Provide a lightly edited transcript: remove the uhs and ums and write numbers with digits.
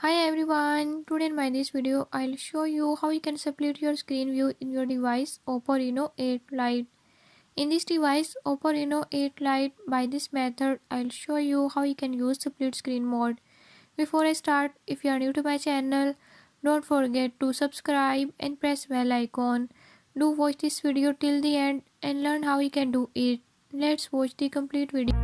Hi everyone, today in my this video I'll show you how you can split your screen view in your device Oppo Reno 8 Lite. In this device Oppo Reno 8 Lite, by this method I'll show you how you can use split screen mode. Before I start, if you are new to my channel, don't forget to subscribe and press bell icon. Do watch this video till the end and learn how you can do it. Let's watch the complete video.